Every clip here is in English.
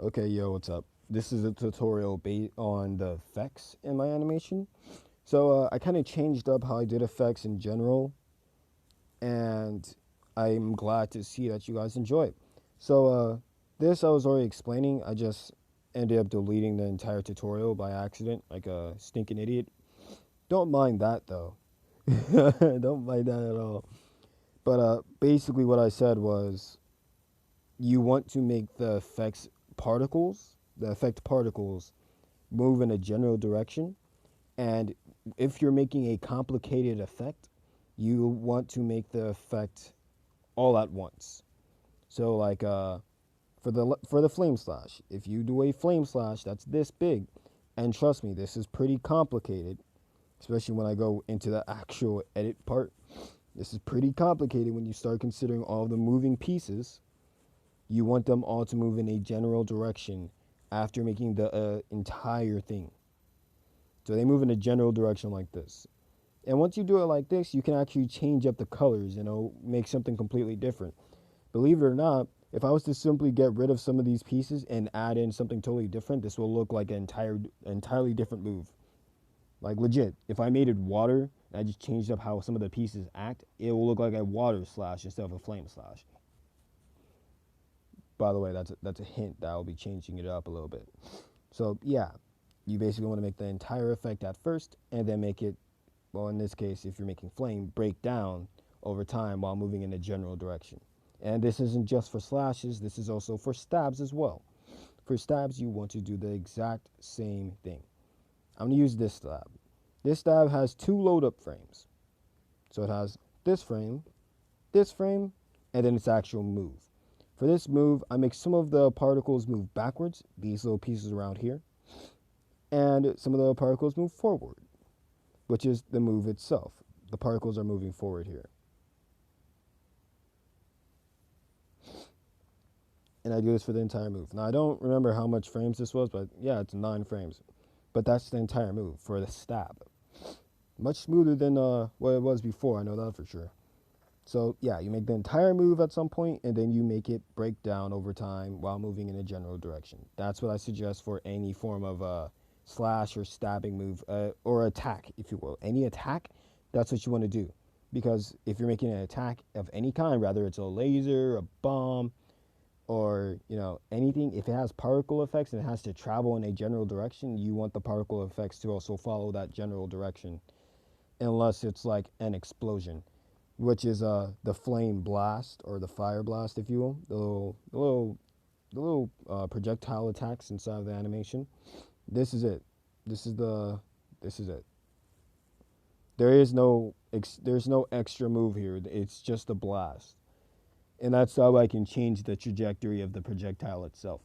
Okay, yo, what's up? This is a tutorial based on the effects in my animation. So I kind of changed up how I did effects in general, and I'm glad to see that you guys enjoy it. So this I was already explaining. I just ended up deleting the entire tutorial by accident, like a stinking idiot. Don't mind that though. Don't mind that at all. But basically, what I said was you want to make the effect particles, move in a general direction. And if you're making a complicated effect, you want to make the effect all at once. So like for the flame slash, if you do a flame slash that's this big, and trust me, this is pretty complicated, especially when I go into the actual edit part. This is pretty complicated when you start considering all the moving pieces. You want them all to move in a general direction after making the entire thing. So they move in a general direction like this. And once you do it like this, you can actually change up the colors, make something completely different. Believe it or not, if I was to simply get rid of some of these pieces and add in something totally different, this will look like an entirely different move. Like legit, if I made it water and I just changed up how some of the pieces act, it will look like a water slash instead of a flame slash. By the way, that's a hint that I'll be changing it up a little bit. So yeah, you basically want to make the entire effect at first and then make it, well, in this case, if you're making flame, break down over time while moving in a general direction. And this isn't just for slashes, this is also for stabs as well. For stabs, you want to do the exact same thing. I'm going to use this stab. This stab has two load up frames. So it has this frame, and then its actual move. For this move, I make some of the particles move backwards, these little pieces around here, and some of the particles move forward, which is the move itself. The particles are moving forward here. And I do this for the entire move. Now, I don't remember how much frames this was, but yeah, it's 9 frames. But that's the entire move for the stab. Much smoother than what it was before, I know that for sure. So yeah, you make the entire move at some point, and then you make it break down over time while moving in a general direction. That's what I suggest for any form of slash or stabbing move, or attack, if you will. Any attack, that's what you want to do. Because if you're making an attack of any kind, whether it's a laser, a bomb, or anything, if it has particle effects and it has to travel in a general direction, you want the particle effects to also follow that general direction, unless it's like an explosion, which is the flame blast or the fire blast, if you will, the little projectile attacks inside of the animation. This is it. This is it. There's no extra move here. It's just a blast, and that's how I can change the trajectory of the projectile itself.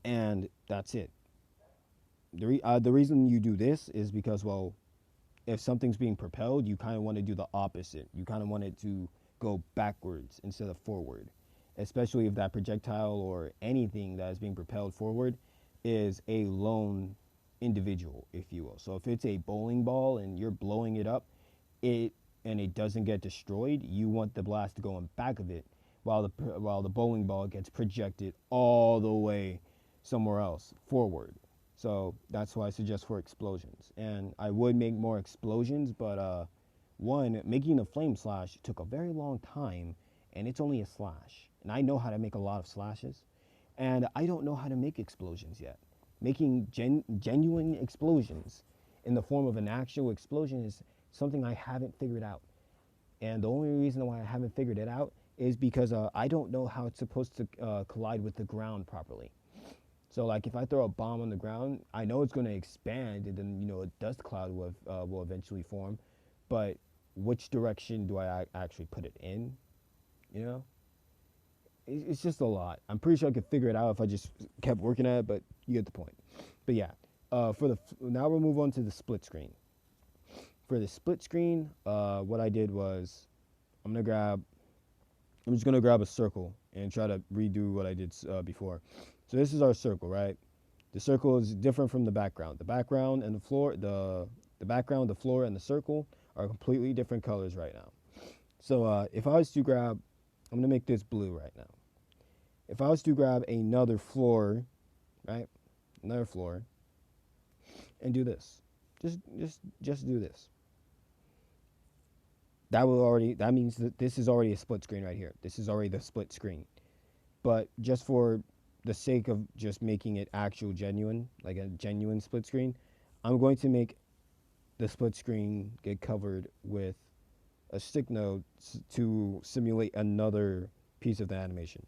And that's it. The reason you do this is because, well, if something's being propelled, you kind of want to do the opposite. You kind of want it to go backwards instead of forward, especially if that projectile or anything that is being propelled forward is a lone individual, if you will. So if it's a bowling ball and you're blowing it up, it and it doesn't get destroyed, you want the blast to go in back of it, while the bowling ball gets projected all the way somewhere else forward. So that's why I suggest for explosions. And I would make more explosions, but one, making a flame slash took a very long time, and it's only a slash. And I know how to make a lot of slashes, and I don't know how to make explosions yet. Making genuine explosions in the form of an actual explosion is something I haven't figured out. And the only reason why I haven't figured it out is because I don't know how it's supposed to collide with the ground properly. So like if I throw a bomb on the ground, I know it's going to expand, and then a dust cloud will eventually form. But which direction do I actually put it in? You know, it's just a lot. I'm pretty sure I could figure it out if I just kept working at it, but you get the point. But yeah, now we'll move on to the split screen. For the split screen, what I did was I'm just gonna grab a circle and try to redo what I did before. So this is our circle, right? The circle is different from the background. The background and the floor, the background, the floor, and the circle are completely different colors right now. So if I was to grab, I'm gonna make this blue right now. if I was to grab another floor, right, another floor, and do this, just do this. That means that this is already a split screen right here. This is already the split screen. But just for the sake of just making it actual genuine, like a genuine split screen, I'm going to make the split screen get covered with a stick node to simulate another piece of the animation.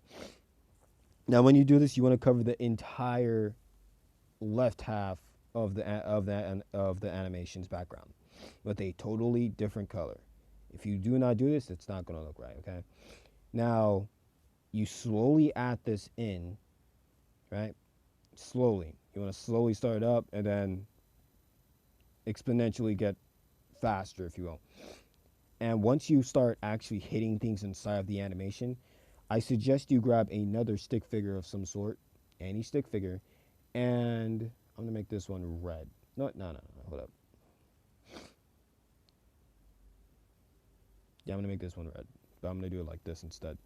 Now, when you do this, you want to cover the entire left half of the animation's background with a totally different color. If you do not do this, it's not going to look right. Okay. Now, you slowly add this in, right? Slowly. You want to slowly start up and then exponentially get faster, if you will. And once you start actually hitting things inside of the animation, I suggest you grab another stick figure of some sort, any stick figure, and I'm going to make this one red. No, hold up. Yeah, I'm going to make this one red, but I'm going to do it like this instead.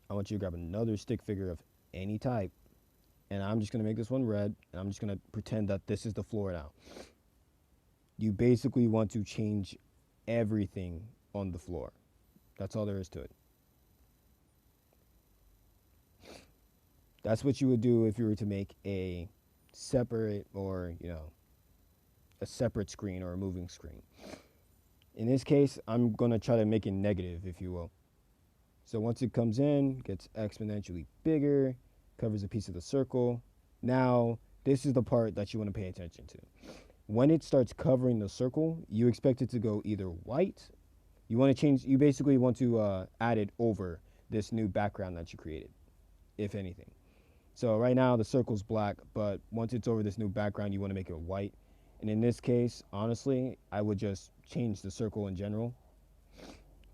I want you to grab another stick figure of any type, and I'm just going to make this one red, and I'm just going to pretend that this is the floor now. You basically want to change everything on the floor. That's all there is to it. That's what you would do if you were to make a separate or, a separate screen or a moving screen. In this case, I'm going to try to make it negative, if you will. So once it comes in, gets exponentially bigger, covers a piece of the circle. Now, this is the part that you want to pay attention to. When it starts covering the circle, you expect it to go either white. You basically want to add it over this new background that you created, if anything. So right now the circle's black, but once it's over this new background, you want to make it white. And in this case, honestly, I would just change the circle in general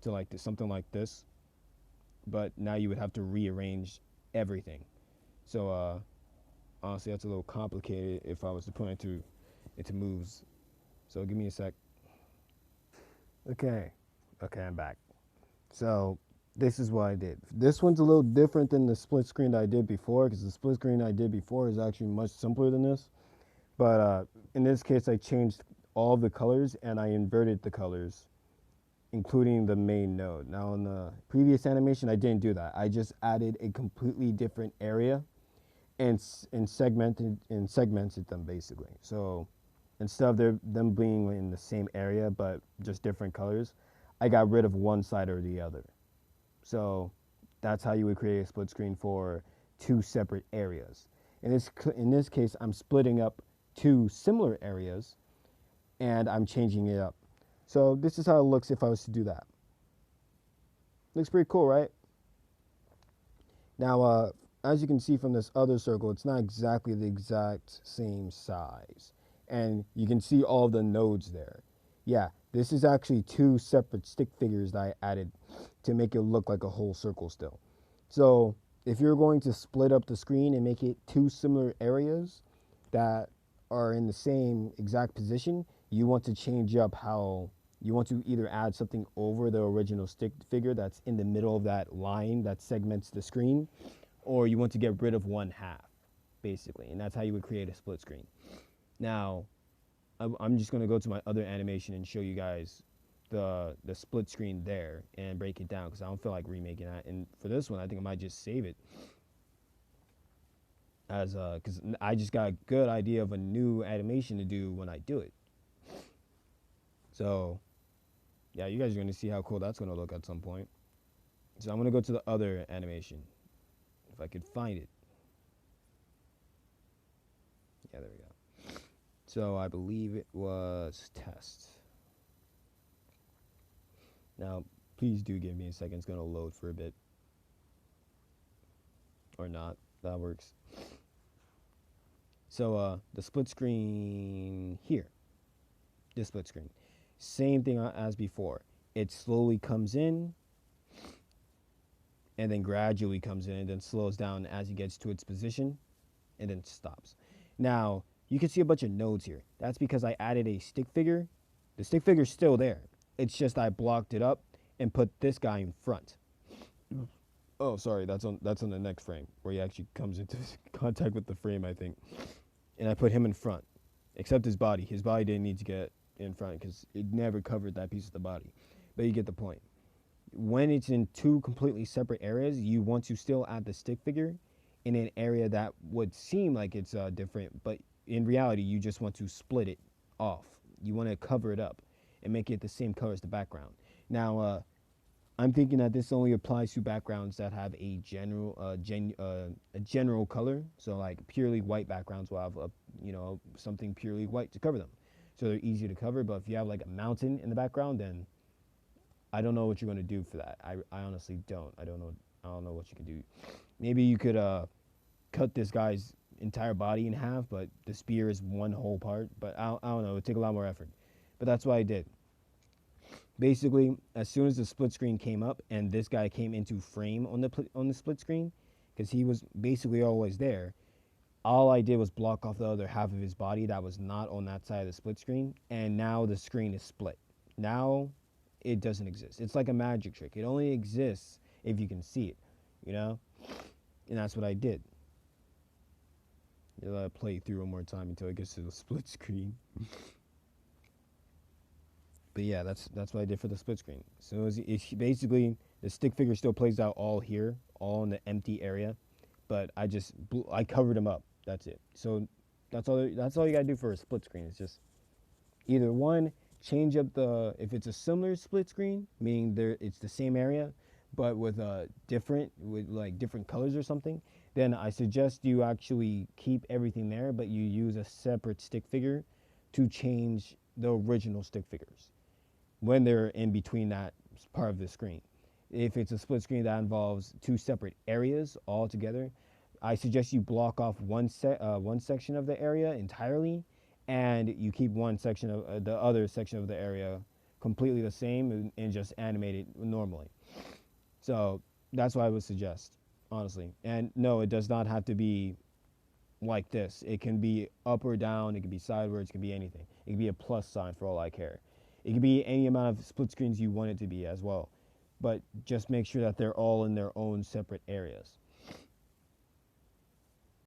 to like something like this. But now you would have to rearrange everything. So honestly, that's a little complicated if I was to put it into moves. So give me a sec. Okay, I'm back. So this is what I did. This one's a little different than the split screen that I did before, because the split screen I did before is actually much simpler than this. But in this case, I changed all of the colors and I inverted the colors, including the main node. Now in the previous animation, I didn't do that. I just added a completely different area and segmented them basically. So instead of them being in the same area but just different colors, I got rid of one side or the other. So that's how you would create a split screen for two separate areas. In this case, I'm splitting up two similar areas and I'm changing it up. So this is how it looks if I was to do that. Looks pretty cool, right? Now, as you can see from this other circle, it's not exactly the exact same size. And you can see all the nodes there. Yeah, this is actually two separate stick figures that I added to make it look like a whole circle still. So if you're going to split up the screen and make it two similar areas that are in the same exact position, you want to change up how you want to either add something over the original stick figure that's in the middle of that line that segments the screen, or you want to get rid of one half, basically. And that's how you would create a split screen. Now, I'm just going to go to my other animation and show you guys the split screen there and break it down, because I don't feel like remaking that. And for this one, I think I might just save it, as because I just got a good idea of a new animation to do when I do it. So yeah, you guys are going to see how cool that's going to look at some point. So I'm going to go to the other animation, if I could find it. Yeah, there we go. So I believe it was test. Now, please do give me a second. It's going to load for a bit. Or not. That works. So the split screen here. This split screen. Same thing as before. It slowly comes in and then gradually comes in and then slows down as it gets to its position and then stops. Now, you can see a bunch of nodes here. That's because I added a stick figure. The stick figure's still there. It's just I blocked it up and put this guy in front. Oh, sorry, that's on the next frame where he actually comes into contact with the frame, I think. And I put him in front, except his body. His body didn't need to get in front because it never covered that piece of the body. But you get the point. When it's in two completely separate areas, you want to still add the stick figure in an area that would seem like it's different, but in reality, you just want to split it off. You want to cover it up and make it the same color as the background. Now, I'm thinking that this only applies to backgrounds that have a general color. So like purely white backgrounds will have something purely white to cover them, so they're easy to cover. But if you have like a mountain in the background, then I don't know what you're gonna do for that. I honestly don't. I don't know what you can do. Maybe you could cut this guy's entire body in half, but the spear is one whole part. But I don't know. It would take a lot more effort. But that's what I did. Basically, as soon as the split screen came up and this guy came into frame on the split screen, because he was basically always there, all I did was block off the other half of his body that was not on that side of the split screen, and now the screen is split. Now it doesn't exist. It's like a magic trick. It only exists if you can see it, you know? And that's what I did. You let it play through one more time until it gets to the split screen. But yeah, that's what I did for the split screen. So it's basically the stick figure still plays out all here, all in the empty area, but I covered them up. That's it. So that's all you gotta do for a split screen. It's just either one, change up the if it's a similar split screen, meaning it's the same area, but with different colors or something. Then I suggest you actually keep everything there, but you use a separate stick figure to change the original stick figures when they're in between that part of the screen. If it's a split screen that involves two separate areas all together, I suggest you block off one section of the area entirely, and you keep one section of the other section of the area completely the same, and just animate it normally. So that's what I would suggest, honestly. And no, it does not have to be like this. It can be up or down. It can be sideways. It can be anything. It can be a plus sign for all I care. It can be any amount of split screens you want it to be as well. But just make sure that they're all in their own separate areas.